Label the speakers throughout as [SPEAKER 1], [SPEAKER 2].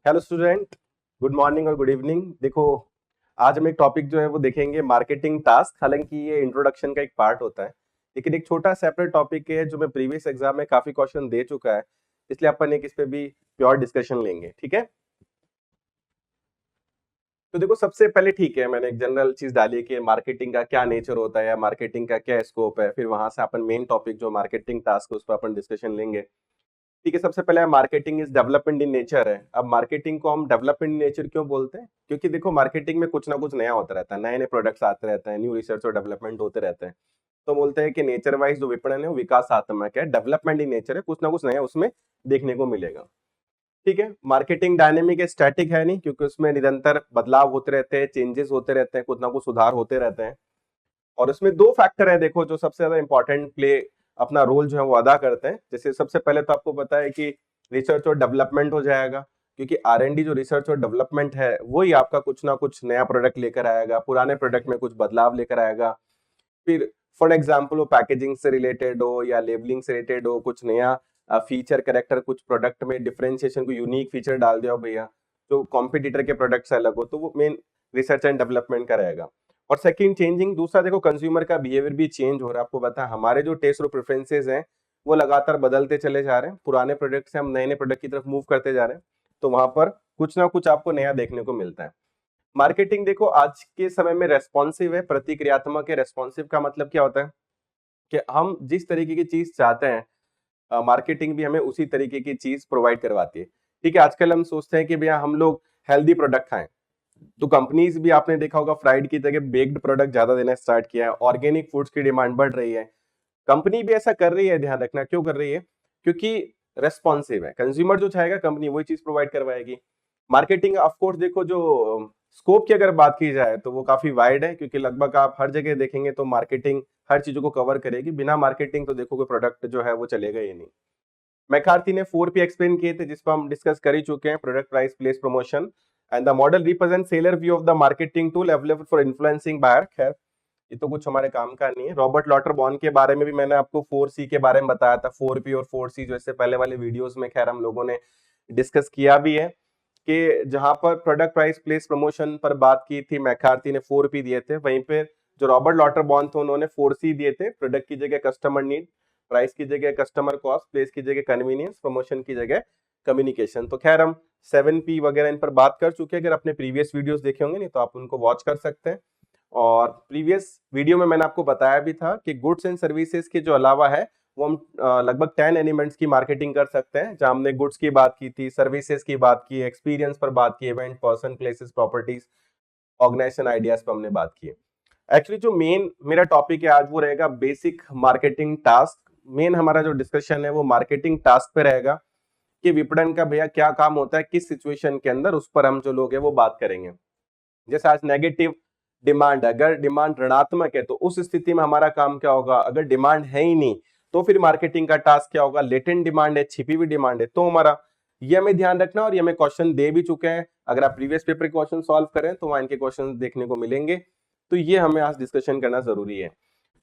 [SPEAKER 1] Hello student, good morning और good evening. देखो, आज हम एक टॉपिक जो है वो देखेंगे मार्केटिंग टास्क। हालांकि ये इंट्रोडक्शन का एक पार्ट होता है, लेकिन एक छोटा सेपरेट टॉपिक है जो मैं प्रीवियस एग्जाम में काफी क्वेश्चन दे चुका है, इसलिए अपन एक इस पे भी प्योर डिस्कशन लेंगे। ठीक है, तो देखो सबसे पहले ठीक है, मैंने एक जनरल चीज डाली कि मार्केटिंग का क्या नेचर होता है या मार्केटिंग का क्या स्कोप है, फिर वहां से अपन मेन टॉपिक जो मार्केटिंग टास्क है उस पर अपन डिस्कशन लेंगे। ठीक है, सबसे पहले marketing is development in nature है। अब मार्केटिंग को हम डेवलपमेंट इन नेचर क्यों बोलते हैं? क्योंकि देखो मार्केटिंग में कुछ ना कुछ नया होता रहता है, नए नए प्रोडक्ट्स आते रहते हैं, न्यू रिसर्च और डेवलपमेंट होते रहते हैं। तो बोलते हैं कि नेचर वाइज जो विपणन है वो विकासात्मक है, डेवलपमेंट इन नेचर है, कुछ ना कुछ नया उसमें देखने को मिलेगा। ठीक है, मार्केटिंग डायनेमिक है, स्टैटिक है नहीं, क्योंकि उसमें निरंतर बदलाव होते रहते हैं, चेंजेस होते रहते हैं, कुछ ना कुछ सुधार होते रहते हैं। और उसमें दो फैक्टर है देखो जो सबसे ज्यादा इंपॉर्टेंट प्ले अपना रोल जो है वो अदा करते हैं। जैसे सबसे पहले तो आपको पता है कि रिसर्च और डेवलपमेंट हो जाएगा, क्योंकि R&D जो रिसर्च और डेवलपमेंट है वही आपका कुछ ना कुछ नया प्रोडक्ट लेकर आएगा, पुराने प्रोडक्ट में कुछ बदलाव लेकर आएगा। फिर फॉर एग्जाम्पल वो पैकेजिंग से रिलेटेड हो या लेबलिंग से रिलेटेड हो, कुछ नया फीचर करेक्टर कुछ प्रोडक्ट में डिफरेंशिएशन को यूनिक फीचर डाल दिया हो भैया, तो कॉम्पिटिटर के प्रोडक्ट से अलग हो, तो वो मेन रिसर्च एंड डेवलपमेंट का रहेगा। और सेकंड चेंजिंग, दूसरा देखो कंज्यूमर का बिहेवियर भी चेंज हो रहा है। आपको पता है हमारे जो टेस्ट और प्रेफरेंसेस हैं वो लगातार बदलते चले जा रहे हैं, पुराने प्रोडक्ट से हम नए नए प्रोडक्ट की तरफ मूव करते जा रहे हैं, तो वहां पर कुछ ना कुछ आपको नया देखने को मिलता है। मार्केटिंग देखो आज के समय में रेस्पॉन्सिव है, प्रतिक्रियात्मक है। रेस्पॉन्सिव का मतलब क्या होता है कि हम जिस तरीके की चीज चाहते हैं, मार्केटिंग भी हमें उसी तरीके की चीज प्रोवाइड करवाती है। ठीक है, आजकल हम सोचते हैं कि भैया हम लोग हेल्दी प्रोडक्ट खाएं, तो कंपनीज भी आपने देखा होगा फ्राइड की जगह बेक्ड प्रोडक्ट ज्यादा देना स्टार्ट किया है, ऑर्गेनिक फूड्स की डिमांड बढ़ रही है। कंपनी भी ऐसा कर रही है, ध्यान रखना क्यों कर रही है, क्योंकि रेस्पॉन्सिव है। कंज्यूमर जो चाहेगा कंपनी वही चीज प्रोवाइड करवाएगी। मार्केटिंग ऑफ कोर्स देखो जो स्कोप की अगर बात की जाए तो वो काफी वाइड है, क्योंकि लगभग आप हर जगह देखेंगे तो मार्केटिंग हर चीजों को कवर करेगी। बिना मार्केटिंग तो देखो कोई प्रोडक्ट जो है वो चलेगा ही नहीं। मैकार्थी ने 4P एक्सप्लेन किए थे, जिस पर हम डिस्कस कर ही चुके हैं, product price place promotion and the model represent seller view of the marketing tool available for influencing buyer. खैर ये तो कुछ हमारे काम का नहीं है। रॉबर्ट लॉटरबॉर्न के बारे में भी मैंने आपको 4C के बारे में बताया था, 4P और 4C जो इससे पहले वाले वीडियोस में खैर हम लोगों ने डिस्कस किया भी है, कि जहां पर प्रोडक्ट प्राइस प्लेस प्रमोशन पर बात की थी मैकार्थी ने 4P दिए थे, वहीं पे जो रॉबर्ट लॉटरबॉर्न थे उन्होंने 4C दिए थे। प्रोडक्ट की जगह कस्टमर नीड, प्राइस की जगह कस्टमर कॉस्ट, प्लेस की जगह कन्वीनियंस, प्रमोशन की जगह कम्युनिकेशन। तो खैर हम 7P वगैरह इन पर बात कर चुके हैं, अगर अपने प्रीवियस वीडियोस देखे होंगे नहीं तो आप उनको वॉच कर सकते हैं। और प्रीवियस वीडियो में मैंने आपको बताया भी था कि गुड्स एंड सर्विसेज के जो अलावा है वो हम लगभग 10 एलिमेंट्स की मार्केटिंग कर सकते हैं, जहां हमने गुड्स की बात की थी, सर्विसेज की बात की, एक्सपीरियंस पर बात की, event, person, places, properties, organisation, ideas पर हमने बात की। एक्चुअली जो मेन मेरा टॉपिक है आज वो रहेगा बेसिक मार्केटिंग टास्क। मेन हमारा जो डिस्कशन है वो मार्केटिंग टास्क पे रहेगा कि विपणन का भैया क्या काम होता है, किस सिचुएशन के अंदर, उस पर हम जो लोग हैं वो बात करेंगे। जैसे आज नेगेटिव डिमांड, अगर डिमांड ऋणात्मक है तो उस स्थिति में हमारा काम क्या होगा, अगर डिमांड है ही नहीं तो फिर मार्केटिंग का टास्क क्या होगा, लेटेंट डिमांड है, छिपी हुई डिमांड है तो हमारा, ये हमें ध्यान रखना। और ये हमें क्वेश्चन दे भी चुके हैं, अगर आप प्रीवियस पेपर के क्वेश्चन सॉल्व करें तो वहां इनके क्वेश्चन देखने को मिलेंगे, तो ये हमें आज डिस्कशन करना जरूरी है।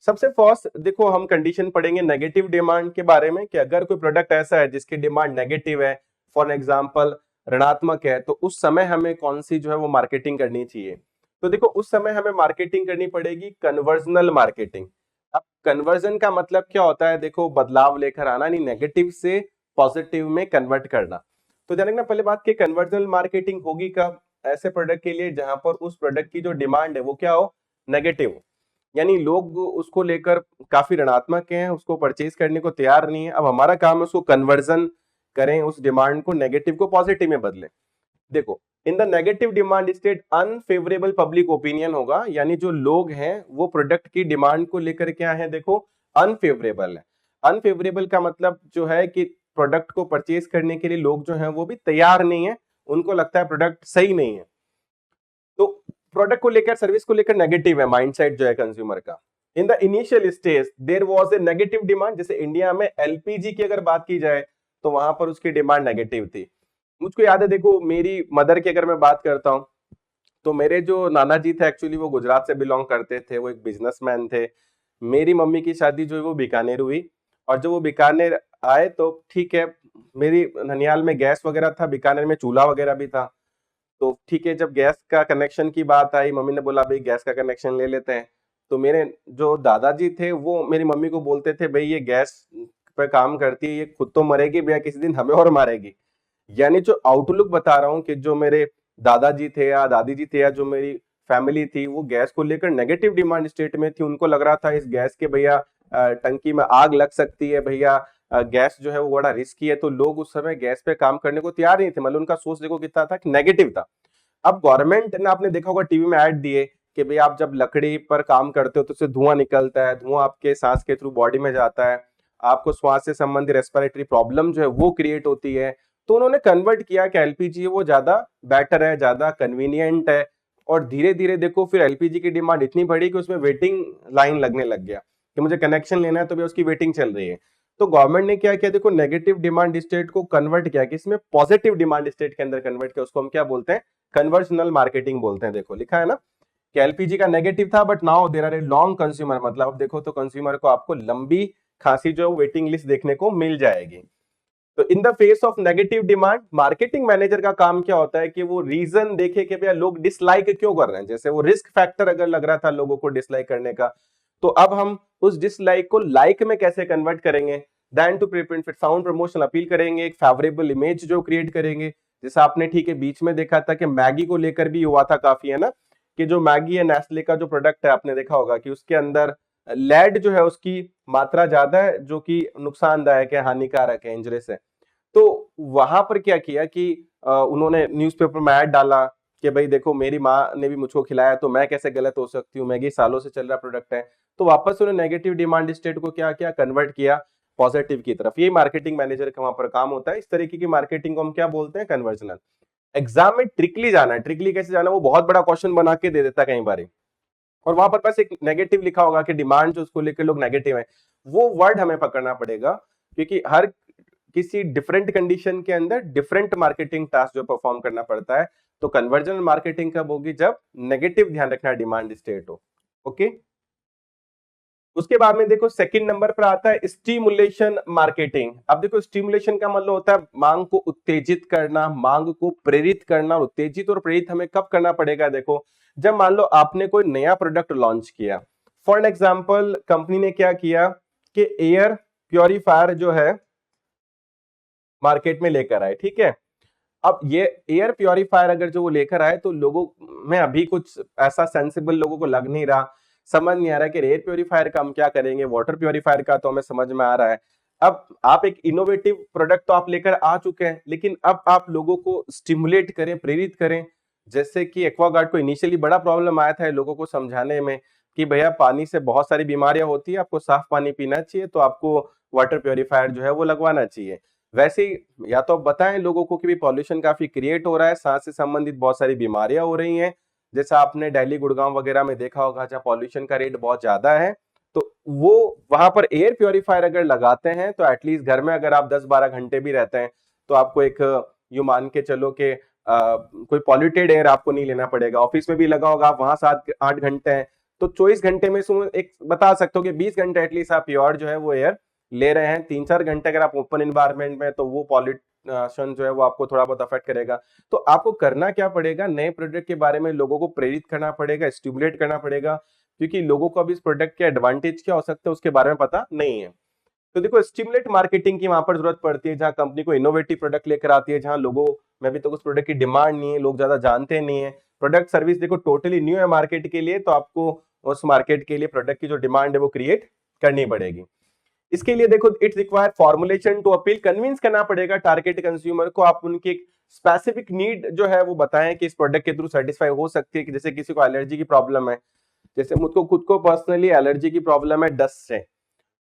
[SPEAKER 1] सबसे फर्स्ट देखो हम कंडीशन पढ़ेंगे नेगेटिव डिमांड के बारे में, कि अगर कोई प्रोडक्ट ऐसा है जिसकी डिमांड नेगेटिव है, फॉर एग्जांपल ऋणात्मक है, तो उस समय हमें कौन सी जो है वो मार्केटिंग करनी चाहिए। तो देखो उस समय हमें मार्केटिंग करनी पड़ेगी कन्वर्जनल मार्केटिंग। अब कन्वर्जन का मतलब क्या होता है, देखो बदलाव लेकर आना, नहीं नेगेटिव से पॉजिटिव में कन्वर्ट करना। तो ध्यान रखना पहले बात की, कन्वर्जनल मार्केटिंग होगी कब, ऐसे प्रोडक्ट के लिए जहां पर उस प्रोडक्ट की जो डिमांड है वो क्या हो, नेगेटिव हो, यानी लोग उसको लेकर काफी ऋणात्मक हैं, उसको परचेज करने को तैयार नहीं है। अब हमारा काम है उसको कन्वर्जन करें, उस डिमांड को नेगेटिव को पॉजिटिव में बदलें। देखो in the negative demand state unfavourable public opinion होगा, यानी जो लोग हैं वो प्रोडक्ट की डिमांड को लेकर क्या है, देखो अनफेवरेबल है। अनफेवरेबल का मतलब जो है कि प्रोडक्ट को परचेज करने के लिए लोग जो हैं वो भी तैयार नहीं है, उनको लगता है प्रोडक्ट सही नहीं है। तो प्रोडक्ट को लेकर, सर्विस को लेकर नेगेटिव है माइंडसेट जो है कंज्यूमर का। In the initial stage there was a negative demand, जैसे इंडिया में एलपीजी की अगर बात की जाए तो वहां पर उसकी डिमांड नेगेटिव थी। मुझको याद है, देखो मेरी मदर की अगर मैं बात करता हूं तो मेरे जो नाना जी थे एक्चुअली वो गुजरात से बिलोंग करते थे, वो एक बिजनेसमैन थे। मेरी मम्मी की शादी जो है वो बीकानेर हुई, और जब वो बीकानेर आए तो ठीक है, मेरी ननिहाल में गैस वगैरह था, बीकानेर में चूल्हा वगैरह भी था। तो ठीक है, जब गैस का कनेक्शन की बात आई, मम्मी ने बोला भाई गैस का कनेक्शन ले लेते हैं। तो मेरे जो दादाजी थे वो मेरी मम्मी को बोलते थे भाई ये गैस पे काम करती है, ये खुद तो मरेगी भैया, किसी दिन हमें और मारेगी। यानी जो आउटलुक बता रहा हूँ कि जो मेरे दादाजी थे या दादी जी थे या जो मेरी फैमिली थी वो गैस को लेकर नेगेटिव डिमांड स्टेट में थी। उनको लग रहा था इस गैस के भैया टंकी में आग लग सकती है भैया, गैस जो है वो बड़ा रिस्की है। तो लोग उस समय गैस पे काम करने को तैयार नहीं थे, मतलब उनका सोच देखो कितना था, नेगेटिव था। अब गवर्नमेंट ने, आपने देखा होगा टीवी में ऐड दिए कि भाई आप जब लकड़ी पर काम करते हो तो उससे धुआं निकलता है, धुआं आपके सांस के थ्रू बॉडी में जाता है, आपको श्वास से संबंधित रेस्पिरेटरी प्रॉब्लम जो है वो क्रिएट होती है। तो उन्होंने कन्वर्ट किया कि एलपीजी वो ज्यादा बेटर है, ज्यादा कन्वीनियंट है। और धीरे धीरे देखो फिर एलपीजी की डिमांड इतनी बढ़ी कि उसमें वेटिंग लाइन लगने लग गया कि मुझे कनेक्शन लेना है तो भी उसकी वेटिंग चल रही है। तो गवर्नमेंट ने क्या किया, देखो नेगेटिव डिमांड स्टेट को कन्वर्ट किया कि इसमें पॉजिटिव डिमांड स्टेट के अंदर कन्वर्ट किया। उसको हम क्या बोलते हैं, कन्वर्जनल मार्केटिंग बोलते हैं। देखो लिखा है ना कि एलपीजी का नेगेटिव था but now there are a long consumer, मतलब अब देखो तो कंज्यूमर को आपको लंबी खासी जो वेटिंग लिस्ट देखने को मिल जाएगी। तो in the face of negative demand marketing manager का काम क्या होता है कि वो रीजन देखे कि भैया लोग डिसलाइक क्यों कर रहे हैं। जैसे वो रिस्क फैक्टर अगर लग रहा था लोगों को डिसलाइक करने का, तो अब हम उस डिसलाइक को लाइक में कैसे कन्वर्ट करेंगे, then to prepare sound promotion appeal करेंगे, एक फेवरेबल इमेज जो क्रिएट करेंगे। जैसे आपने ठीक है बीच में देखा था कि मैगी को लेकर भी हुआ था काफी, है ना, कि जो मैगी है नेस्ले का जो प्रोडक्ट है, आपने देखा होगा कि उसके अंदर लेड जो है उसकी मात्रा ज्यादा है जो कि नुकसानदायक है, हानिकारक है, इंजरियस है। तो वहां पर क्या किया कि उन्होंने न्यूज़पेपर में ऐड डाला कि भाई देखो मेरी माँ ने भी मुझको खिलाया तो मैं कैसे गलत हो सकती हूँ, मैगी सालों से चल रहा प्रोडक्ट है। तो वापस उन्होंने नेगेटिव डिमांड स्टेट को क्या किया, कन्वर्ट किया पॉजिटिव की तरफ। ये मार्केटिंग मैनेजर का वहां पर काम होता है। इस तरीके की मार्केटिंग को हम क्या बोलते हैं, कन्वर्जनल। एग्जाम में ट्रिकली जाना है, ट्रिकली कैसे जाना है, वो बहुत बड़ा क्वेश्चन बना के दे देता है कई बार, और वहां पर बस एक नेगेटिव लिखा होगा कि डिमांड जो उसको लेकर लोग नेगेटिव है, वो वर्ड हमें पकड़ना पड़ेगा। क्योंकि हर किसी डिफरेंट कंडीशन के अंदर डिफरेंट मार्केटिंग टास्क जो परफॉर्म करना पड़ता है। तो कन्वर्जन मार्केटिंग कब होगी, जब नेगेटिव ध्यान रखना डिमांड स्टेट हो। ओके, उसके बाद में देखो सेकंड नंबर पर आता है स्टिमुलेशन मार्केटिंग। अब देखो स्टिमुलेशन का मतलब होता है मांग को उत्तेजित करना, मांग को प्रेरित करना। उत्तेजित और प्रेरित हमें कब करना पड़ेगा, देखो जब मान लो आपने कोई नया प्रोडक्ट लॉन्च किया। फॉर एग्जाम्पल कंपनी ने क्या किया कि एयर प्योरीफायर जो है मार्केट में लेकर आए, ठीक है। अब ये एयर प्योरीफायर अगर जो वो लेकर आए तो लोगों में अभी कुछ ऐसा सेंसिबल लोगों को लग नहीं रहा, समझ नहीं आ रहा कि एयर प्योरीफायर का हम क्या करेंगे, वाटर प्योरीफायर का तो हमें समझ में आ रहा है। अब आप एक इनोवेटिव प्रोडक्ट तो आप लेकर आ चुके हैं, लेकिन अब आप लोगों को स्टिमुलेट करें, प्रेरित करें। जैसे कि एक्वागार्ड को इनिशियली बड़ा प्रॉब्लम आया था लोगों को समझाने में कि भैया पानी से बहुत सारी बीमारियां होती है, आपको साफ पानी पीना चाहिए, तो आपको वाटर प्योरीफायर जो है वो लगवाना चाहिए। वैसे ही या तो आप बताएं लोगों को कि भी पॉल्यूशन काफी क्रिएट हो रहा है, सांस से संबंधित बहुत सारी बीमारियां हो रही हैं। जैसा आपने दिल्ली गुड़गांव वगैरह में देखा होगा जहाँ पॉल्यूशन का रेट बहुत ज्यादा है, तो वो वहां पर एयर प्योरीफायर अगर लगाते हैं तो एटलीस्ट घर में अगर आप 10-12 घंटे भी रहते हैं तो आपको एक यू मान के चलो कि कोई पॉल्यूटेड एयर आपको नहीं लेना पड़ेगा। ऑफिस में भी लगा होगा, आप वहां 7-8 घंटे हैं, तो 24 घंटे में एक बता सकते हो कि 20 घंटे एटलीस्ट आप प्योर जो है वो एयर ले रहे हैं। 3-4 घंटे अगर आप ओपन इन्वायरमेंट में, तो वो पॉल्यूशन जो है वो आपको थोड़ा बहुत अफेक्ट करेगा। तो आपको करना क्या पड़ेगा, नए प्रोडक्ट के बारे में लोगों को प्रेरित करना पड़ेगा, स्टिमुलेट करना पड़ेगा, क्योंकि लोगों को अभी इस प्रोडक्ट के एडवांटेज क्या हो सकते हैं उसके बारे में पता नहीं है। तो देखो स्टिमुलेट मार्केटिंग की वहां पर जरूरत पड़ती है, जहां कंपनी को इनोवेटिव प्रोडक्ट लेकर आती है, जहां लोगों में भी तो उस प्रोडक्ट की डिमांड नहीं है, लोग ज्यादा जानते नहीं है। प्रोडक्ट सर्विस देखो टोटली न्यू है मार्केट के लिए, तो आपको उस मार्केट के लिए प्रोडक्ट की जो डिमांड है वो क्रिएट करनी पड़ेगी। इसके लिए देखो it's require formulation to appeal, convince करना पड़ेगा टारगेट कंज्यूमर को। आप उनकी एक स्पेसिफिक नीड जो है वो बताएं कि इस प्रोडक्ट के थ्रू सेटिस्फाई हो सकती है। कि जैसे किसी को एलर्जी की प्रॉब्लम है, जैसे मुझको खुद को पर्सनली एलर्जी की प्रॉब्लम है डस्ट से,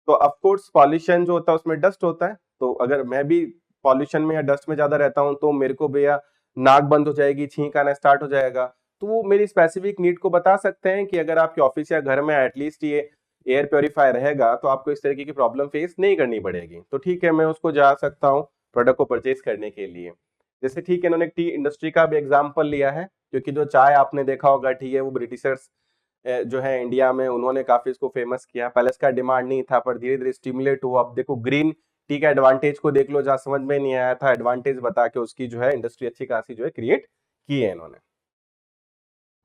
[SPEAKER 1] तो ऑफ कोर्स पॉल्यूशन जो होता है उसमें डस्ट होता है, तो अगर मैं भी पॉल्यूशन में या डस्ट में ज्यादा रहता हूं तो मेरे को भैया नाक बंद हो जाएगी, छींक आना स्टार्ट हो जाएगा। तो वो मेरी स्पेसिफिक नीड को बता सकते हैं कि अगर आपके ऑफिस या घर में एटलीस्ट ये एयर प्योरीफायर रहेगा तो आपको इस तरीके की प्रॉब्लम फेस नहीं करनी पड़ेगी। तो ठीक है, मैं उसको जा सकता हूँ प्रोडक्ट को परचेज करने के लिए। जैसे ठीक है, इन्होंने टी इंडस्ट्री का भी एग्जाम्पल लिया है, क्योंकि जो चाय आपने देखा होगा ठीक है वो ब्रिटिशर्स जो है इंडिया में, उन्होंने काफी इसको फेमस किया। पहले इसका डिमांड नहीं था पर धीरे धीरे स्टिमुलेट हुआ। अब देखो ग्रीन टी का एडवांटेज को देख लो, जहां समझ में नहीं आया था एडवांटेज बता के उसकी जो है इंडस्ट्री अच्छी खासी जो है क्रिएट की है इन्होंने।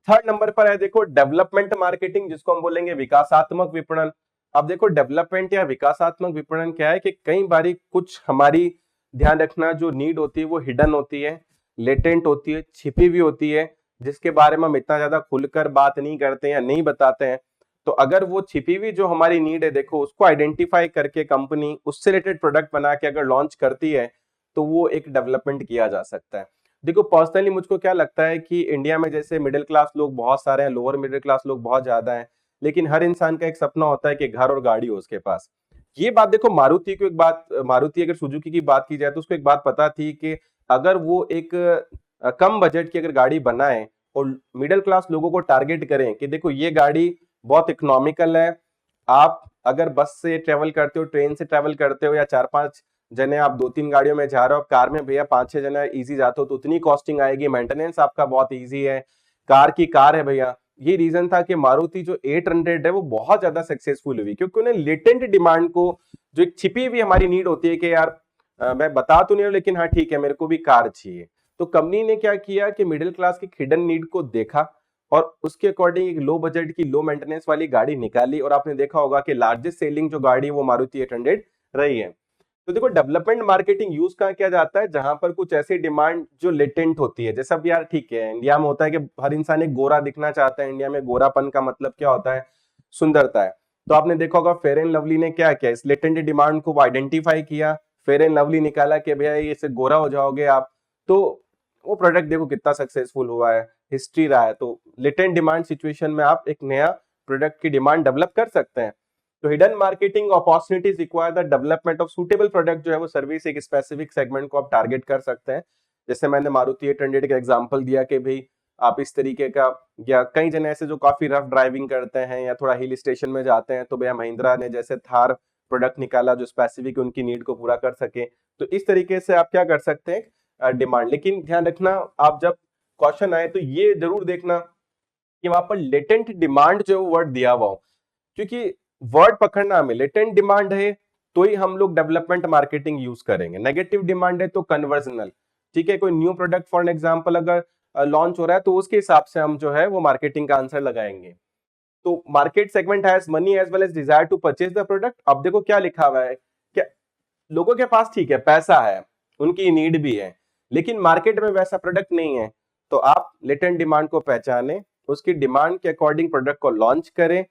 [SPEAKER 1] थर्ड नंबर पर है देखो डेवलपमेंट मार्केटिंग, जिसको हम बोलेंगे विकासात्मक विपणन। अब देखो डेवलपमेंट या विकासात्मक विपणन क्या है कि कई बारी कुछ हमारी ध्यान रखना जो नीड होती है वो हिडन होती है, लेटेंट होती है, छिपी हुई होती है, जिसके बारे में हम इतना ज्यादा खुलकर बात नहीं करते या नहीं बताते हैं। तो अगर वो छिपी हुई जो हमारी नीड है देखो उसको आइडेंटिफाई करके कंपनी उससे रिलेटेड प्रोडक्ट बना के अगर लॉन्च करती है तो वो एक डेवलपमेंट किया जा सकता है। देखो पर्सनली मुझको क्या लगता है कि इंडिया में जैसे मिडिल क्लास लोग बहुत सारे हैं, लोअर मिडिल क्लास लोग बहुत ज्यादा हैं, लेकिन हर इंसान का एक सपना होता है कि घर और गाड़ी हो उसके पास। ये बात देखो मारुति को एक बात, मारुति अगर सुजुकी की बात की जाए तो उसको एक बात पता थी कि अगर वो एक कम बजट की अगर गाड़ी बनाए और मिडिल क्लास लोगों को टारगेट करें कि देखो ये गाड़ी बहुत इकोनॉमिकल है, आप अगर बस से ट्रेवल करते हो, ट्रेन से ट्रेवल करते हो, या 4-5 जने आप 2-3 गाड़ियों में जा रहे हो, कार में भैया 5-6 जने इजी जाते हो तो उतनी कॉस्टिंग आएगी, मेंटेनेंस आपका बहुत इजी है, कार की कार है भैया। ये रीजन था कि मारुति जो 800 है वो बहुत ज्यादा सक्सेसफुल हुई क्योंकि उन्हें लेटेंट डिमांड को, जो एक छिपी हुई हमारी नीड होती है कि यार मैं बता तो नहीं हूं लेकिन हाँ ठीक है मेरे को भी कार चाहिए, तो कंपनी ने क्या किया कि मिडिल क्लास की हिडन नीड को देखा और उसके अकॉर्डिंग एक लो बजट की लो मेंटेनेंस वाली गाड़ी निकाली। और आपने देखा होगा कि लार्जेस्ट सेलिंग जो गाड़ी वो मारुति 800 रही है। तो देखो डेवलपमेंट मार्केटिंग यूज कहाँ किया जाता है, जहां पर कुछ ऐसी डिमांड जो लेटेंट होती है। जैसा अब यार ठीक है इंडिया में होता है कि हर इंसान एक गोरा दिखना चाहता है, इंडिया में गोरापन का मतलब क्या होता है, सुंदरता है। तो आपने देखा होगा फेयर एंड लवली ने क्या किया, इस लेटेंट डिमांड को आइडेंटिफाई किया, फेयर एंड लवली निकाला कि भैया इससे गोरा हो जाओगे आप, तो वो प्रोडक्ट देखो कितना सक्सेसफुल हुआ है, हिस्ट्री रहा है। तो लेटेंट डिमांड सिचुएशन में आप एक नया प्रोडक्ट की डिमांड डेवलप कर सकते हैं। तो hidden marketing opportunities require the development of suitable product, जो है वो सर्विस एक स्पेसिफिक सेगमेंट को आप टारगेट कर सकते हैं। जैसे मैंने मारुति 800 का एग्जांपल दिया कि भाई आप इस तरीके का, या कई जने ऐसे जो काफी रफ ड्राइविंग करते हैं या थोड़ा हिल स्टेशन में जाते हैं, तो भैया महिंद्रा ने जैसे थार प्रोडक्ट निकाला जो स्पेसिफिक उनकी नीड को पूरा कर सके। तो इस तरीके से आप क्या कर सकते हैं डिमांड। लेकिन ध्यान रखना आप जब क्वेश्चन आए तो ये जरूर देखना कि वहां पर लेटेंट डिमांड जो वर्ड दिया हुआ हो, क्योंकि वर्ड पकड़ना हमें, लेटेंट डिमांड है तो ही हम लोग डेवलपमेंट मार्केटिंग यूज करेंगे, नेगेटिव डिमांड है तो कन्वर्जनल। ठीक है, कोई न्यू प्रोडक्ट फॉर एग्जांपल अगर लॉन्च हो रहा है तो उसके हिसाब से हम जो है वो मार्केटिंग का आंसर लगाएंगे। तो market segment has money as well as desire to purchase the product. अब देखो क्या लिखा हुआ है, क्या लोगों के पास ठीक है पैसा है, उनकी नीड भी है, लेकिन मार्केट में वैसा प्रोडक्ट नहीं है। तो आप लेटेंट डिमांड को पहचाने, उसकी डिमांड के अकॉर्डिंग प्रोडक्ट को लॉन्च करें,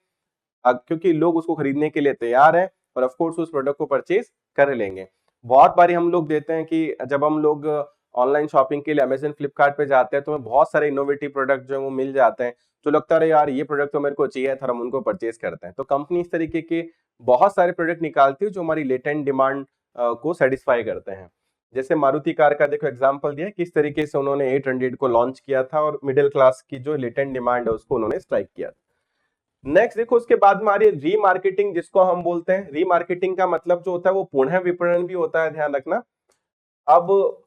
[SPEAKER 1] क्योंकि लोग उसको खरीदने के लिए तैयार हैं और ऑफ कोर्स उस प्रोडक्ट को परचेज कर लेंगे। बहुत बारी हम लोग देते हैं कि जब हम लोग ऑनलाइन शॉपिंग के लिए अमेजन फ्लिपकार्ट पे जाते हैं तो हमें बहुत सारे इनोवेटिव प्रोडक्ट जो है वो मिल जाते हैं, तो लगता है यार ये प्रोडक्ट तो मेरे को चाहिए था, हम उनको परचेज करते हैं। तो कंपनी इस तरीके के बहुत सारे प्रोडक्ट निकालती है जो हमारी लेटेंट डिमांड को सेटिस्फाई करते हैं। जैसे मारुति कार का देखो एग्जांपल दिया किस तरीके से उन्होंने 800 को लॉन्च किया था और मिडिल क्लास की जो लेटेंट डिमांड है उसको उन्होंने स्ट्राइक किया। नेक्स्ट देखो उसके बाद में आ रही है रीमार्केटिंग, जिसको हम बोलते हैं। रीमार्केटिंग का मतलब जो होता है वो पुनः विपणन भी होता है, ध्यान रखना। अब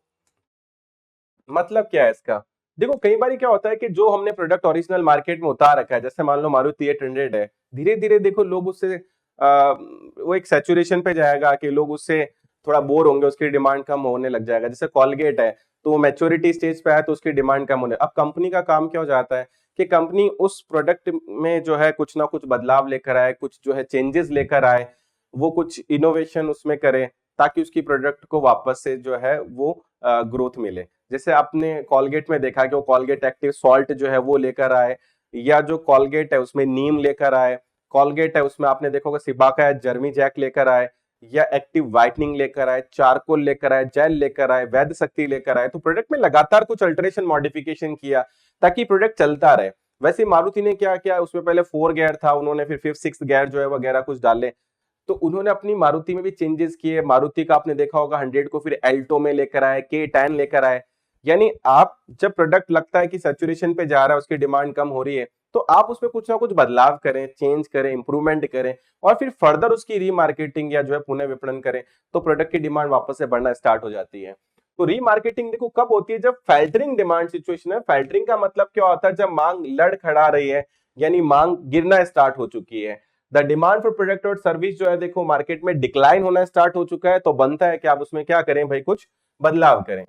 [SPEAKER 1] मतलब क्या है इसका, देखो कई बार क्या होता है कि जो हमने प्रोडक्ट ओरिजिनल मार्केट में उतार रखा है, जैसे मान लो मारुति 800 है, धीरे धीरे देखो लोग उससे वो एक सैचुरेशन पे जाएगा कि लोग उससे थोड़ा बोर होंगे, उसकी डिमांड कम होने लग जाएगा। जैसे कॉलगेट है तो मैच्योरिटी स्टेज पे आया तो उसकी डिमांड कम होने। अब कंपनी का काम क्या हो जाता है कि कंपनी उस प्रोडक्ट में जो है कुछ ना कुछ बदलाव लेकर आए, कुछ जो है चेंजेस लेकर आए, वो कुछ इनोवेशन उसमें करे ताकि उसकी प्रोडक्ट को वापस से जो है वो ग्रोथ मिले। जैसे आपने कॉलगेट में देखा कि वो कॉलगेट एक्टिव सॉल्ट जो है वो लेकर आए, या जो कॉलगेट है उसमें नीम लेकर आए, कॉलगेट है उसमें आपने देखा होगा सिबाका है जर्मी जैक लेकर आए, या एक्टिव व्हाइटनिंग लेकर आए, चारकोल लेकर आए, जेल लेकर आए, वैध शक्ति लेकर आए। तो प्रोडक्ट में लगातार कुछ अल्टरेशन मॉडिफिकेशन किया ताकि प्रोडक्ट चलता रहे। वैसे मारुति ने क्या किया, उसमें पहले 4 गियर था, उन्होंने फिर 5th 6th गियर जो है वगैरह कुछ डाले। तो उन्होंने अपनी मारुति में भी चेंजेस किए। मारुति का आपने देखा होगा 100 को फिर एल्टो में लेकर आए, K10 लेकर आए। यानी आप जब प्रोडक्ट लगता है कि सैचुरेशन पे जा रहा है, उसकी डिमांड कम हो रही है, तो आप उसमें कुछ ना कुछ बदलाव करें, चेंज करें, इंप्रूवमेंट करें और फिर फर्दर उसकी रीमार्केटिंग या जो है पुनः विपणन करें, तो प्रोडक्ट की डिमांड वापस से बढ़ना स्टार्ट हो जाती है। तो रीमार्केटिंग देखो कब होती है, जब फैल्टरिंग डिमांड सिचुएशन है। फैल्टरिंग का मतलब क्या होता है, जब मांग लड़ खड़ा रही है, यानी मांग गिरना स्टार्ट हो चुकी है। द डिमांड फॉर प्रोडक्ट और सर्विस जो है देखो मार्केट में डिक्लाइन होना स्टार्ट हो चुका है, तो बनता है कि आप उसमें क्या करें भाई, कुछ बदलाव करें।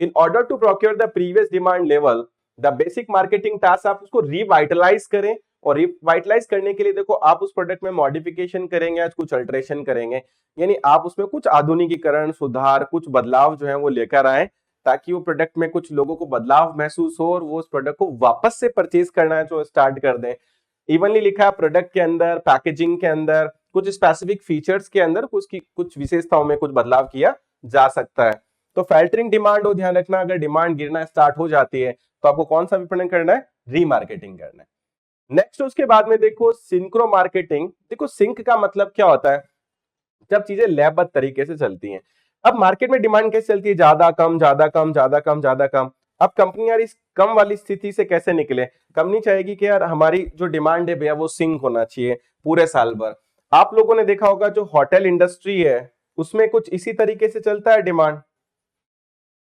[SPEAKER 1] In order to procure the previous demand level, the basic marketing task आप उसको रिवाइटलाइज करें, और रिवाइटलाइज करने के लिए देखो आप उस प्रोडक्ट में मॉडिफिकेशन करेंगे या कुछ अल्टरेशन करेंगे, यानी आप उसमें कुछ आधुनिकीकरण, सुधार, कुछ बदलाव जो है वो लेकर आए, ताकि वो प्रोडक्ट में कुछ लोगों को बदलाव महसूस हो और वो उस प्रोडक्ट को वापस से परचेज करना है जो स्टार्ट कर दें। इवनली लिखा है प्रोडक्ट के अंदर, पैकेजिंग के अंदर, कुछ स्पेसिफिक फीचर्स के अंदर कुछ विशेषताओं में कुछ बदलाव किया जा सकता है। तो फैल्टरिंग डिमांड हो, ध्यान रखना, अगर डिमांड गिरना स्टार्ट हो जाती है तो आपको कौन सा विपणन करना है, रीमार्केटिंग करना है। नेक्स्ट उसके बाद में देखो सिंक्रो मार्केटिंग। देखो सिंक का मतलब क्या होता है, जब चीजें लयबद्ध तरीके से चलती हैं। अब मार्केट में डिमांड कैसे चलती है, ज्यादा कम ज्यादा कम ज्यादा कम ज्यादा कम। अब कंपनी यार इस कम वाली स्थिति से कैसे निकले, कंपनी चाहेगी कि यार हमारी जो डिमांड है भैया वो सिंक होना चाहिए पूरे साल भर। आप लोगों ने देखा होगा जो होटल इंडस्ट्री है उसमें कुछ इसी तरीके से चलता है डिमांड।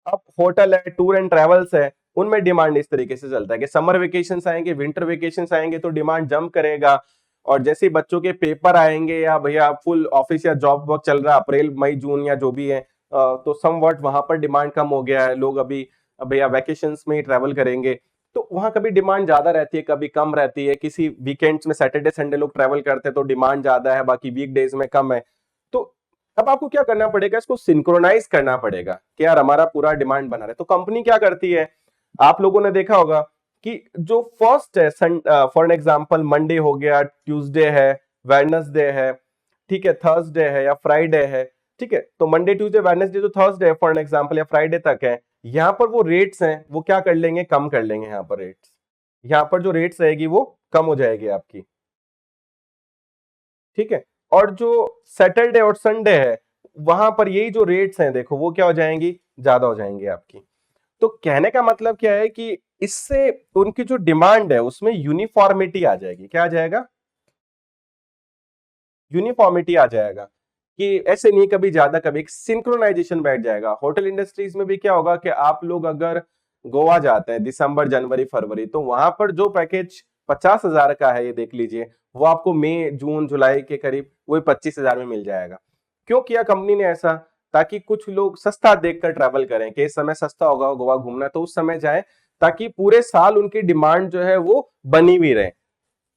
[SPEAKER 1] अब होटल है, टूर एंड ट्रेवल्स है, उनमें डिमांड इस तरीके से चलता है कि समर वेकेशंस आएंगे, विंटर वेकेशंस आएंगे तो डिमांड जंप करेगा, और जैसे ही बच्चों के पेपर आएंगे या भैया फुल ऑफिस या जॉब वर्क चल रहा है अप्रैल मई जून या जो भी है, तो समवट वहां पर डिमांड कम हो गया है, लोग अभी भैया वैकेशंस में ही ट्रैवल करेंगे, तो वहां कभी डिमांड ज्यादा रहती है कभी कम रहती है। किसी वीकेंड्स में सैटरडे संडे लोग ट्रैवल करते हैं तो डिमांड ज्यादा है, बाकी वीकडेज में कम है। तो अब आपको क्या करना पड़ेगा, इसको सिंक्रोनाइज करना पड़ेगा कि यार हमारा पूरा डिमांड बना रहे। तो कंपनी क्या करती है, आप लोगों ने देखा होगा कि जो फर्स्ट है, फॉर एन एग्जांपल मंडे हो गया, ट्यूसडे है, वेडनेसडे है, ठीक है, थर्सडे है या फ्राइडे है, ठीक है, तो मंडे ट्यूसडे वेडनेसडे जो थर्सडे है फॉर एन एग्जांपल या फ्राइडे तक है, यहाँ पर वो रेट्स हैं वो क्या कर लेंगे, कम कर लेंगे। यहाँ पर रेट्स, यहाँ पर जो रेट्स रहेगी वो कम हो जाएगी आपकी, ठीक है। और जो सैटरडे और संडे है वहां पर यही जो रेट्स हैं देखो वो क्या हो जाएंगी, ज्यादा हो जाएंगी आपकी। तो कहने का मतलब क्या है कि इससे उनकी जो डिमांड है उसमें यूनिफॉर्मिटी आ जाएगी। क्या आ जाएगा, यूनिफॉर्मिटी आ जाएगा, कि ऐसे नहीं कभी ज्यादा कभी सिंक्रोनाइजेशन बैठ जाएगा। होटल इंडस्ट्रीज में भी क्या होगा कि आप लोग अगर गोवा जाते हैं दिसंबर जनवरी फरवरी, तो वहां पर जो पैकेज 50,000 का है ये देख लीजिए, वो आपको मई जून जुलाई के करीब वही 25,000 में मिल जाएगा। क्यों किया कंपनी ने ऐसा, ताकि कुछ लोग सस्ता देखकर ट्रैवल करें कि इस समय सस्ता होगा गोवा घूमना, तो उस समय जाए, ताकि पूरे साल उनकी डिमांड जो है वो बनी हुई रहे।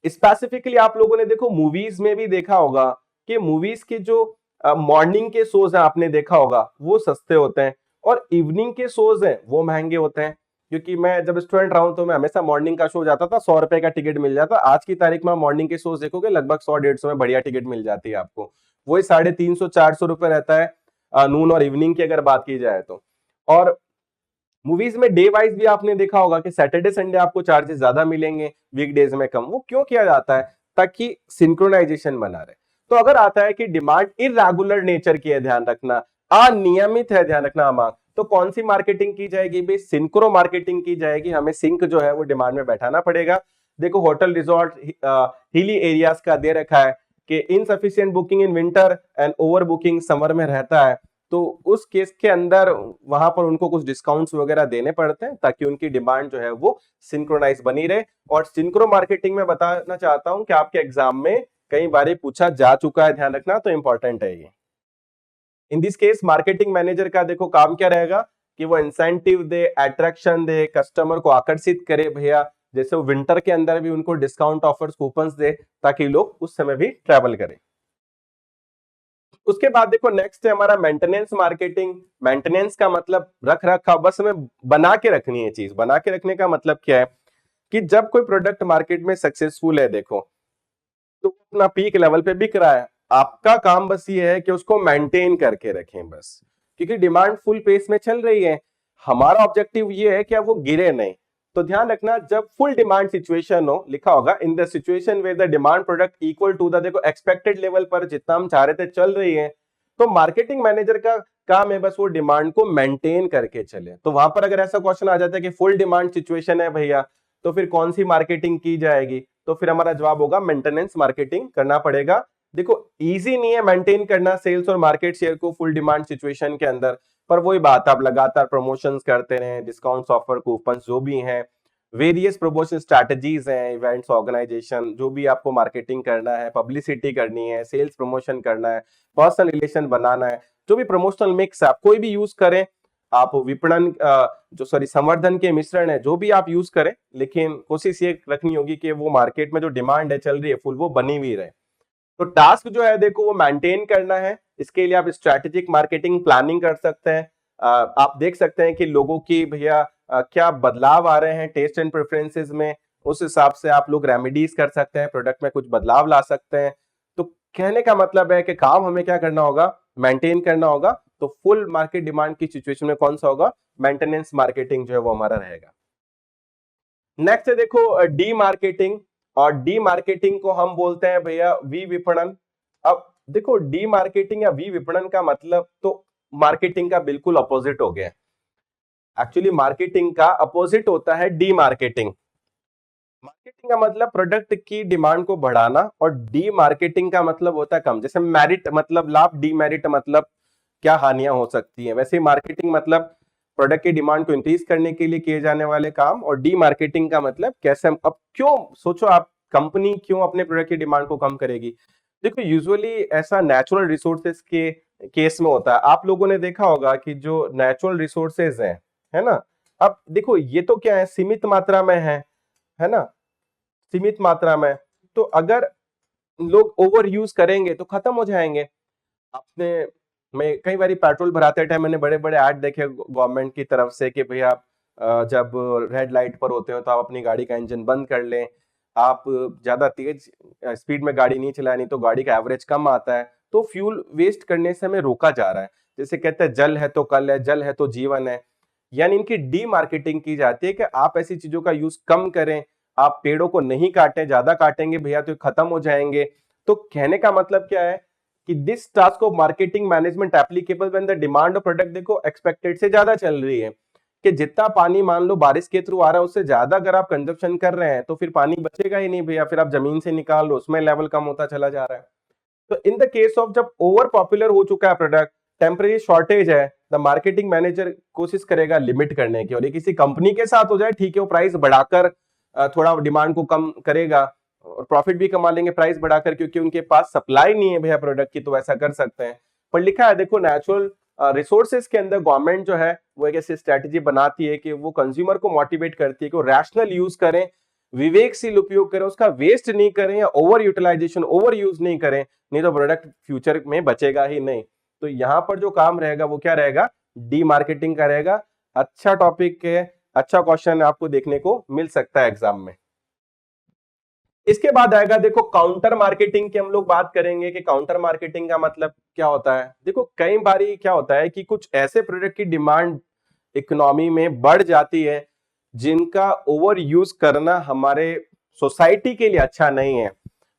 [SPEAKER 1] स्पेसिफिकली आप लोगों ने देखो मूवीज में भी देखा होगा कि मूवीज के जो मॉर्निंग के शोज हैं आपने देखा होगा वो सस्ते होते हैं, और इवनिंग के शोज हैं वो महंगे होते हैं। क्योंकि मैं जब स्टूडेंट रहा हूं तो मैं हमेशा मॉर्निंग का शो जाता था, 100 रुपए का टिकट मिल जाता। आज की तारीख में मॉर्निंग के शोज देखोगे लगभग 100-150 में बढ़िया टिकट मिल जाती है आपको। वही 350-400 रुपए रहता है नून और इवनिंग की अगर बात की जाए तो। और मूवीज में डे वाइज भी आपने देखा होगा कि सैटरडे संडे आपको चार्जेस ज्यादा मिलेंगे, वीकडेज में कम। वो क्यों किया जाता है, ताकि सिंक्रोनाइजेशन बना रहे। तो अगर आता है कि डिमांड इरेगुलर नेचर की है, ध्यान रखना, अनियमित है, ध्यान रखना मांग, तो कौन सी मार्केटिंग की जाएगी भाई, सिंक्रो मार्केटिंग की जाएगी। हमें सिंक जो है वो डिमांड में बैठाना पड़ेगा। देखो होटल रिजॉर्ट हिली एरियाज का दे रखा है कि insufficient booking in winter and over booking summer में रहता है, तो उस केस के अंदर वहां पर उनको कुछ डिस्काउंट्स वगैरह देने पड़ते हैं ताकि उनकी डिमांड जो है वो सिंक्रोनाइज बनी रहे। और सिंक्रो मार्केटिंग में बताना चाहता हूं कि आपके एग्जाम में कई बार पूछा जा चुका है, ध्यान रखना, तो इंपॉर्टेंट है ये। In this case marketing manager का देखो काम क्या रहेगा कि वो इंसेंटिव दे, अट्रैक्शन दे, कस्टमर को आकर्षित करे भैया, जैसे वो विंटर के अंदर भी उनको डिस्काउंट ऑफर्स कूपन्स दे ताकि लोग उस समय भी ट्रैवल करें। उसके बाद देखो नेक्स्ट है हमारा मेंटेनेंस मार्केटिंग। मेंटेनेंस का मतलब रख रखाव, बस हमें बना के रखनी है चीज। बना के रखने का मतलब क्या है कि जब कोई प्रोडक्ट मार्केट में सक्सेसफुल है देखो, तो अपना पीक लेवल पे बिक रहा है, आपका काम बस ये है कि उसको मेंटेन करके रखें बस, क्योंकि डिमांड फुल पेस में चल रही है। हमारा ऑब्जेक्टिव ये है कि वो गिरे नहीं। तो ध्यान रखना, जब फुल डिमांड सिचुएशन हो, लिखा होगा in the situation where the demand product equal to the, देखो एक्सपेक्टेड लेवल पर जितना हम चाह रहे थे चल रही है, तो मार्केटिंग मैनेजर का काम है बस वो डिमांड को मेंटेन करके चले। तो वहां पर अगर ऐसा क्वेश्चन आ जाता है कि फुल डिमांड सिचुएशन है भैया, तो फिर कौन सी मार्केटिंग की जाएगी, तो फिर हमारा जवाब होगा मेंटेनेंस मार्केटिंग करना पड़ेगा। देखो इजी नहीं है मेंटेन करना सेल्स और मार्केट शेयर को फुल डिमांड सिचुएशन के अंदर, पर वही बात, आप लगातार प्रमोशंस करते रहे, डिस्काउंट्स ऑफर कूपन जो भी हैं, वेरियस प्रमोशन स्ट्रैटेजीज हैं, इवेंट्स ऑर्गेनाइजेशन, जो भी आपको मार्केटिंग करना है, पब्लिसिटी करनी है, सेल्स प्रमोशन करना है, पर्सनल रिलेशन बनाना है, जो भी प्रमोशनल मिक्स आप कोई भी यूज करें, आप विपणन संवर्धन के मिश्रण है जो भी आप यूज करें, लेकिन कोशिश ये रखनी होगी कि वो मार्केट में जो डिमांड है चल रही है फुल, वो बनी हुई रहे। तो टास्क जो है देखो वो मेंटेन करना है। इसके लिए आप स्ट्रैटेजिक मार्केटिंग प्लानिंग कर सकते हैं। आप देख सकते हैं कि लोगों की भैया क्या बदलाव आ रहे हैं टेस्ट एंड प्रेफरेंसेस में, उस हिसाब से आप लोग रेमेडीज कर सकते हैं, प्रोडक्ट में कुछ बदलाव ला सकते हैं। तो कहने का मतलब है कि काम हमें क्या करना होगा, मेंटेन करना होगा। तो फुल मार्केट डिमांड की सिचुएशन में कौन सा होगा, मेंटेनेंस मार्केटिंग जो है वो हमारा रहेगा। नेक्स्ट है देखो डी मार्केटिंग, और डी मार्केटिंग को हम बोलते हैं भैया वी विपणन। अब देखो डी मार्केटिंग या वी विपणन का मतलब तो मार्केटिंग का बिल्कुल अपोजिट हो गया। एक्चुअली मार्केटिंग का अपोजिट होता है डी मार्केटिंग। मार्केटिंग का मतलब प्रोडक्ट की डिमांड को बढ़ाना, और डी मार्केटिंग का मतलब होता है कम। जैसे मेरिट मतलब लाभ, डीमेरिट मतलब क्या हानियां हो सकती हैं, वैसे मार्केटिंग मतलब प्रोडक्ट की डिमांड को इंक्रीज करने के लिए किए जाने वाले काम, और डी मार्केटिंग का मतलब कैसे हम, अब क्यों सोचो आप, कंपनी क्यों अपने प्रोडक्ट की डिमांड को कम करेगी। देखो यूजुअली ऐसा नेचुरल रिसोर्सेज के केस में होता है। आप लोगों ने देखा होगा कि जो नेचुरल रिसोर्सेज हैं, है ना, अब देखो ये तो क्या है, सीमित मात्रा में है ना, सीमित मात्रा में। तो अगर लोग ओवर यूज करेंगे तो खत्म हो जाएंगे। आपने, मैं कई बार पेट्रोल भराते टाइम मैंने बड़े बड़े ऐड देखे गवर्नमेंट की तरफ से कि भैया जब रेड लाइट पर होते हो तो आप अपनी गाड़ी का इंजन बंद कर लें, आप ज्यादा तेज स्पीड में गाड़ी नहीं चलाए, नहीं तो गाड़ी का एवरेज कम आता है। तो फ्यूल वेस्ट करने से हमें रोका जा रहा है। जैसे कहते हैं जल है तो कल है, जल है तो जीवन है। यानी इनकी डी मार्केटिंग की जाती है कि आप ऐसी चीजों का यूज कम करें, आप पेड़ों को नहीं काटें, ज्यादा काटेंगे भैया तो खत्म हो जाएंगे। तो कहने का मतलब क्या है कि this task of marketing management applicable when the demand of product देखो एक्सपेक्टेड से ज्यादा चल रही है, कि जितना पानी मान लो बारिश के थ्रू आ रहा है उससे ज्यादा अगर आप कंजप्शन कर रहे हैं तो फिर पानी बचेगा ही नहीं भैया, फिर आप जमीन से निकाल लो, उसमें लेवल कम होता चला जा रहा है। तो इन द केस ऑफ जब ओवर पॉपुलर हो चुका है प्रोडक्ट, टेम्परेरी शॉर्टेज है, द मार्केटिंग मैनेजर कोशिश करेगा लिमिट करने की। और ये किसी कंपनी के साथ हो जाए ठीक है, वो प्राइस बढ़ाकर थोड़ा डिमांड को कम करेगा और प्रॉफिट भी कमा लेंगे प्राइस बढ़ाकर, क्योंकि उनके पास सप्लाई नहीं है भैया प्रोडक्ट की, तो ऐसा कर सकते हैं। पर लिखा है देखो नेचुरल रिसोर्सेज के अंदर गवर्नमेंट जो है वो एक ऐसी स्ट्रेटेजी बनाती है कि वो कंज्यूमर को मोटिवेट करती है कि वो रैशनल यूज करें, विवेकशील उपयोग करें, उसका वेस्ट नहीं करें या ओवर यूटिलाइजेशन, ओवर यूज नहीं करें, नहीं तो प्रोडक्ट फ्यूचर में बचेगा ही नहीं। तो यहां पर जो काम रहेगा वो क्या रहेगा, डी मार्केटिंग का रहेगा। अच्छा टॉपिक है, अच्छा क्वेश्चन आपको देखने को मिल सकता है एग्जाम में। इसके बाद आएगा देखो काउंटर मार्केटिंग की हम लोग बात करेंगे कि काउंटर मार्केटिंग का मतलब क्या होता है। देखो कई बारी क्या होता है कि कुछ ऐसे प्रोडक्ट की डिमांड इकोनॉमी में बढ़ जाती है जिनका ओवर यूज करना हमारे सोसाइटी के लिए अच्छा नहीं है।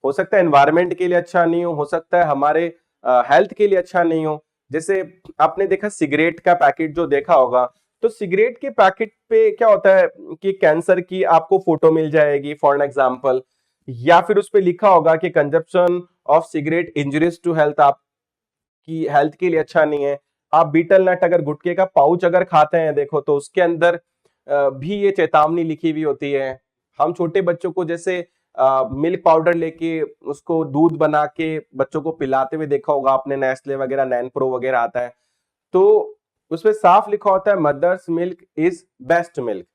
[SPEAKER 1] हो सकता है एनवायरमेंट के लिए अच्छा नहीं हो सकता है हमारे हेल्थ के लिए अच्छा नहीं हो। जैसे आपने देखा सिगरेट का पैकेट जो देखा होगा, तो सिगरेट के पैकेट पे क्या होता है कि कैंसर की आपको फोटो मिल जाएगी फॉर एन एग्जांपल, या फिर उस पे लिखा होगा कि consumption of cigarette injurious to health, आपकी हेल्थ के लिए अच्छा नहीं है। आप बीटल नट अगर गुटखे का पाउच अगर खाते हैं देखो, तो उसके अंदर भी ये चेतावनी लिखी हुई होती है। हम छोटे बच्चों को जैसे मिल्क पाउडर लेके उसको दूध बना के बच्चों को पिलाते हुए देखा होगा आपने, नेस्ले वगैरह नैन प्रो वगैरह आता है, तो उसमें साफ लिखा होता है mother's milk is best milk.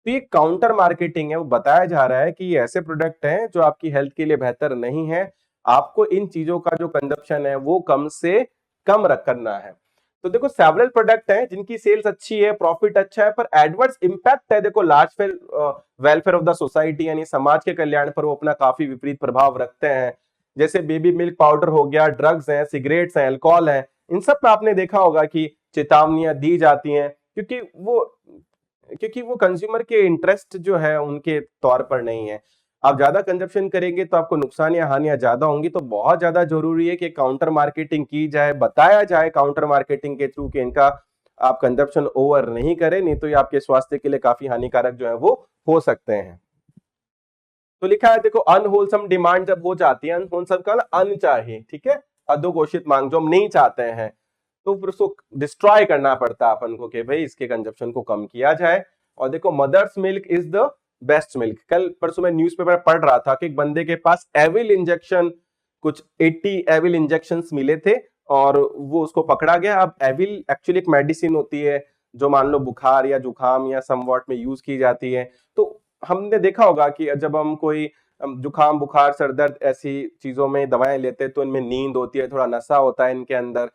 [SPEAKER 1] तो ये काउंटर मार्केटिंग है, वो बताया जा रहा है कि ये ऐसे प्रोडक्ट हैं जो आपकी हेल्थ के लिए बेहतर नहीं है, आपको इन चीजों का जो कंजप्शन है वो कम से कम रख करना है। तो देखो सेवरल प्रोडक्ट हैं जिनकी सेल्स अच्छी है, प्रॉफिट अच्छा है, पर एडवर्स इंपैक्ट है देखो large welfare of the society, यानी समाज के कल्याण पर वो अपना काफी विपरीत प्रभाव रखते हैं। जैसे बेबी मिल्क पाउडर हो गया, ड्रग्स हैं, सिगरेट्स हैं, अल्कोहल है, इन सब पे आपने देखा होगा कि चेतावनियां दी जाती हैं, क्योंकि वो कंज्यूमर के इंटरेस्ट जो है उनके तौर पर नहीं है। आप ज्यादा कंजप्शन करेंगे तो आपको नुकसान या हानियां ज्यादा होंगी। तो बहुत ज्यादा जरूरी है कि काउंटर मार्केटिंग की जाए, बताया जाए काउंटर मार्केटिंग के थ्रू कि इनका आप कंजप्शन ओवर नहीं करें, नहीं तो ये आपके स्वास्थ्य के लिए काफी हानिकारक जो है वो हो सकते हैं। तो लिखा है देखो अनहोलसम डिमांड जब हो जाती है, अनहोलसम का अनचाही, ठीक है, अधोघोषित मांग जो हम नहीं चाहते हैं, तो फिर उसको डिस्ट्रॉय करना पड़ता है अपन को कि भाई इसके कंजप्शन को कम किया जाए। और देखो mother's milk is the best milk. कल परसों मैं न्यूज़पेपर पढ़ रहा था कि एक बंदे के पास एविल इंजेक्शन, कुछ 80 एविल इंजेक्शन मिले थे और वो उसको पकड़ा गया। अब एविल एक्चुअली एक मेडिसिन होती है जो मान लो बुखार या जुकाम या समवॉट में यूज की जाती है। तो हमने देखा होगा कि जब हम कोई जुकाम बुखार सर दर्द ऐसी चीजों में दवाएं लेते हैं तो इनमें नींद होती है, थोड़ा नशा होता है इनके अंदर,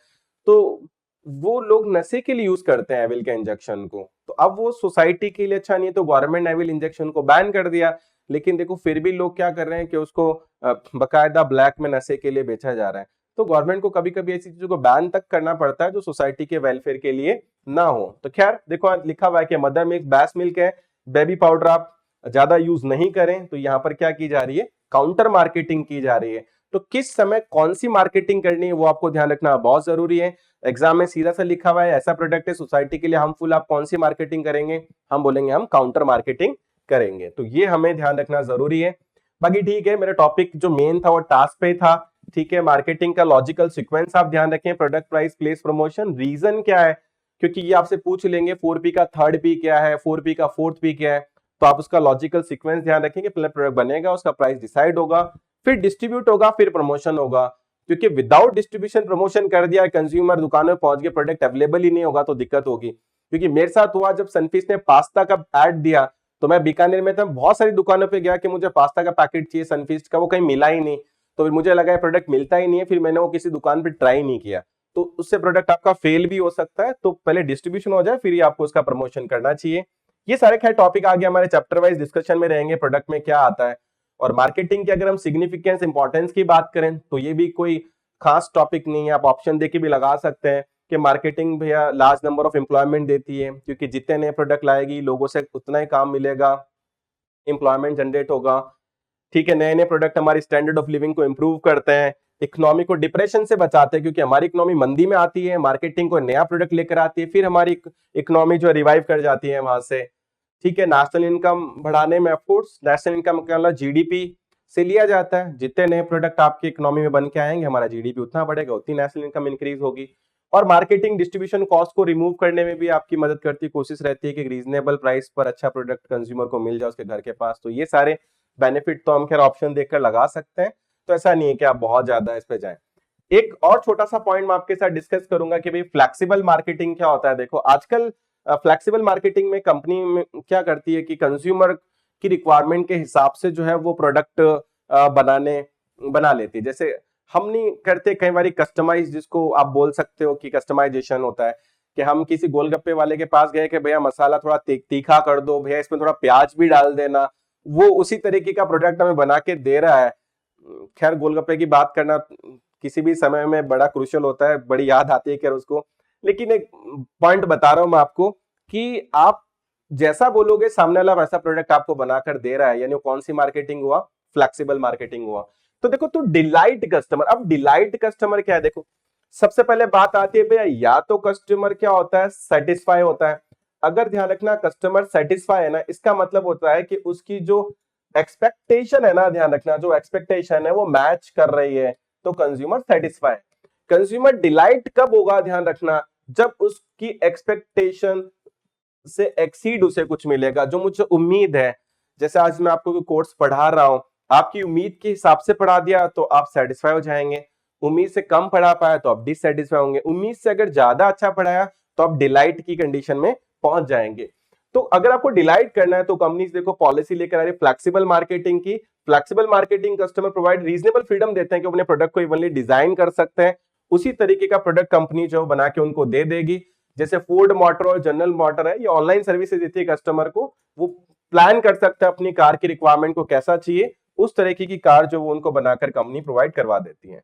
[SPEAKER 1] तो वो लोग नशे के लिए यूज करते हैं एविल के इंजेक्शन को। तो अब वो सोसाइटी के लिए अच्छा नहीं है, तो गवर्नमेंट एविल इंजेक्शन को बैन कर दिया। लेकिन देखो फिर भी लोग क्या कर रहे हैं कि उसको बकायदा ब्लैक में नशे के लिए बेचा जा रहा है। तो गवर्नमेंट को कभी कभी ऐसी चीजों को बैन तक करना पड़ता है जो सोसाइटी के वेलफेयर के लिए ना हो। तो खैर देखो लिखा हुआ है कि मदर मिल्क बेस्ट मिल्क है, बेबी पाउडर आप ज्यादा यूज नहीं करें। तो यहाँ पर क्या की जा रही है, काउंटर मार्केटिंग की जा रही है। तो किस समय कौन सी मार्केटिंग करनी है वो आपको ध्यान रखना बहुत जरूरी है। एग्जाम में सीधा सा लिखा हुआ है ऐसा प्रोडक्ट है सोसाइटी के लिए हार्मफुल, आप कौन सी मार्केटिंग करेंगे, हम बोलेंगे हम काउंटर मार्केटिंग करेंगे। तो ये हमें ध्यान रखना जरूरी है। बाकी ठीक है, मेरा टॉपिक जो मेन था वो टास्क पे था। ठीक है, मार्केटिंग का लॉजिकल सीक्वेंस आप ध्यान रखें, product price place promotion. Reason क्या है, क्योंकि ये आपसे पूछ लेंगे 4P का थर्ड पी क्या है, 4P का फोर्थ पी क्या है। तो आप उसका लॉजिकल सीक्वेंस ध्यान रखेंगे, पहले प्रोडक्ट बनेगा, उसका प्राइस डिसाइड होगा, फिर डिस्ट्रीब्यूट होगा, फिर प्रमोशन होगा। क्योंकि विदाउट डिस्ट्रीब्यूशन प्रमोशन कर दिया, कंज्यूमर दुकानों में पहुंच गए, प्रोडक्ट अवेलेबल ही नहीं होगा तो दिक्कत होगी। क्योंकि मेरे साथ हुआ जब सनफीस्ट ने पास्ता का ऐड दिया, तो मैं बीकानेर में था, बहुत सारी दुकानों पे गया कि मुझे पास्ता का पैकेट चाहिए सनफीस्ट का, वो कहीं मिला ही नहीं। तो फिर मुझे लगा प्रोडक्ट मिलता ही नहीं है, फिर मैंने वो किसी दुकान पे ट्राई नहीं किया, तो उससे प्रोडक्ट आपका फेल भी हो सकता है। तो पहले डिस्ट्रीब्यूशन हो जाए फिर ही आपको उसका प्रमोशन करना चाहिए। ये सारे खैर टॉपिक आगे हमारे चैप्टर वाइज डिस्कशन में रहेंगे, प्रोडक्ट में क्या आता है। और मार्केटिंग की अगर हम सिग्निफिकेंस इंपॉर्टेंस की बात करें तो ये भी कोई खास टॉपिक नहीं है, आप ऑप्शन देके भी लगा सकते हैं कि मार्केटिंग भैया लार्ज नंबर ऑफ एम्प्लॉयमेंट देती है, क्योंकि जितने नए प्रोडक्ट लाएगी लोगों से उतना ही काम मिलेगा, एम्प्लॉयमेंट जनरेट होगा। ठीक है, नए नए प्रोडक्ट हमारी स्टैंडर्ड ऑफ लिविंग को इंप्रूव करते हैं, इकोनॉमी को डिप्रेशन से बचाते हैं, क्योंकि हमारी इकोनॉमी मंदी में आती है, मार्केटिंग को नया प्रोडक्ट लेकर आती है, फिर हमारी इकोनॉमी जो रिवाइव कर जाती है वहां से। ठीक है, नेशनल इनकम बढ़ाने में ऑफकोर्स नेशनल इनकम का मतलब जीडीपी से लिया जाता है। जितने नए प्रोडक्ट आपकी इकोनॉमी में बन के आएंगे हमारा जीडीपी उतना बढ़ेगा, उतनी नेशनल इनकम इंक्रीज होगी। और मार्केटिंग डिस्ट्रीब्यूशन कॉस्ट को रिमूव करने में भी आपकी मदद करती है, कोशिश रहती है कि रीजनेबल प्राइस पर अच्छा प्रोडक्ट कंज्यूमर को मिल जाए उसके घर के पास। तो ये सारे बेनिफिट तो हम खैर ऑप्शन देखकर लगा सकते हैं, तो ऐसा नहीं है कि आप बहुत ज्यादा इस पे जाएं। एक और छोटा सा पॉइंट मैं आपके साथ डिस्कस करूंगा कि भाई फ्लेक्सिबल मार्केटिंग क्या होता है। देखो आजकल फ्लेक्सिबल मार्केटिंग में कंपनी में क्या करती है कि कंज्यूमर की रिक्वायरमेंट के हिसाब से जो है वो प्रोडक्ट बना लेती है। जैसे हम नहीं करते कई बार कस्टमाइज, जिसको आप बोल सकते हो कि कस्टमाइजेशन होता है, कि हम किसी गोलगप्पे वाले के पास गए कि भैया मसाला थोड़ा तीखा कर दो, भैया इसमें थोड़ा प्याज भी डाल देना, वो उसी तरीके का प्रोडक्ट हमें बना के दे रहा है। खैर गोलगप्पे की बात करना किसी भी समय में बड़ा क्रूशियल होता है, बड़ी याद आती है खैर उसको। लेकिन एक पॉइंट बता रहा हूं मैं आपको कि आप जैसा बोलोगे सामने वाला वैसा प्रोडक्ट आपको बनाकर दे रहा है, यानी कौन सी मार्केटिंग हुआ, फ्लेक्सिबल मार्केटिंग हुआ। तो देखो तो डिलाइट कस्टमर, अब डिलाइट कस्टमर क्या है, देखो सबसे पहले बात आती है भैया, या तो कस्टमर क्या होता है, सेटिस्फाई होता है। अगर ध्यान रखना कस्टमर सेटिस्फाई है ना, इसका मतलब होता है कि उसकी जो एक्सपेक्टेशन है ना, ध्यान रखना जो एक्सपेक्टेशन है वो मैच कर रही है, तो कंज्यूमर सेटिस्फाई। कंज्यूमर डिलाइट कब होगा, ध्यान रखना जब उसकी एक्सपेक्टेशन से एक्सीड उसे कुछ मिलेगा, जो मुझे उम्मीद है। जैसे आज मैं आपको कोर्स पढ़ा रहा हूं, आपकी उम्मीद के हिसाब से पढ़ा दिया तो आप सेटिस्फाई हो जाएंगे, उम्मीद से कम पढ़ा पाया तो आप डिससेटिस्फाई होंगे, उम्मीद से अगर ज्यादा अच्छा पढ़ाया तो आप डिलाइट की कंडीशन में पहुंच जाएंगे। तो अगर आपको डिलाइट करना है तो कंपनीज देखो पॉलिसी लेकर आ रही है फ्लेक्सिबल मार्केटिंग की। Flexible marketing customer provide reasonable freedom देते हैं कि अपने प्रोडक्ट को इवनली डिजाइन कर सकते हैं, उसी तरीके का प्रोडक्ट कंपनी जो बना के उनको दे देगी। जैसे फोर्ड मोटर और जनरल मोटर है, ये ऑनलाइन सर्विसेज देती है कस्टमर को, वो प्लान कर सकता है अपनी कार की रिक्वायरमेंट को कैसा चाहिए, उस तरीके की कार जो वो उनको बनाकर कंपनी प्रोवाइड करवा देती है।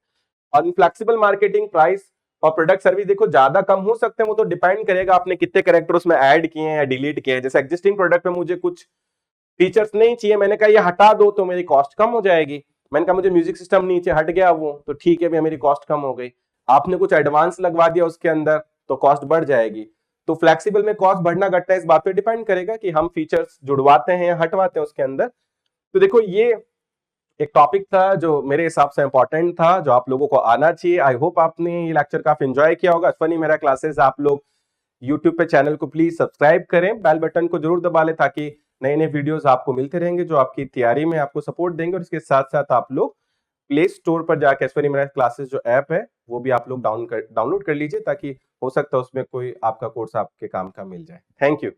[SPEAKER 1] और फ्लेक्सिबल मार्केटिंग प्राइस और प्रोडक्ट सर्विस देखो ज्यादा कम हो सकते हैं, वो तो डिपेंड करेगा आपने कितने कैरेक्टर उसमें ऐड किए हैं या डिलीट किए हैं। जैसे एग्जिस्टिंग प्रोडक्ट पे मुझे कुछ फीचर्स नहीं चाहिए, मैंने कहा ये हटा दो तो मेरी कॉस्ट कम हो जाएगी। मैंने कहा मुझे म्यूजिक सिस्टम नहीं चाहिए, हट गया वो, तो ठीक है भैया मेरी कॉस्ट कम हो गई। आपने कुछ एडवांस लगवा दिया उसके अंदर तो कॉस्ट बढ़ जाएगी। तो फ्लेक्सिबल में कॉस्ट बढ़ना घटना इस बात पे डिपेंड करेगा कि हम फीचर्स जुड़वाते हैं या हटवाते हैं उसके अंदर। तो देखो ये एक टॉपिक था जो मेरे हिसाब से इंपॉर्टेंट था, जो आप लोगों को आना चाहिए। आई होप आपने ये लेक्चर काफी एंजॉय किया होगा। फनी मेरा क्लासेस आप लोग यूट्यूब पे चैनल को प्लीज सब्सक्राइब करें, बेल बटन को जरूर दबा लें ताकि नए-नए वीडियोज़ आपको मिलते रहेंगे जो आपकी तैयारी में आपको सपोर्ट देंगे और इसके साथ-साथ आप लोग प्ले स्टोर पर जाके ऐश्वर्य मेहरा क्लासेस जो ऐप है, वो भी आप लोग डाउनलोड कर लीजिए ताकि हो सकता है उसमें कोई आपका कोर्स आपके काम का मिल जाए। Thank you.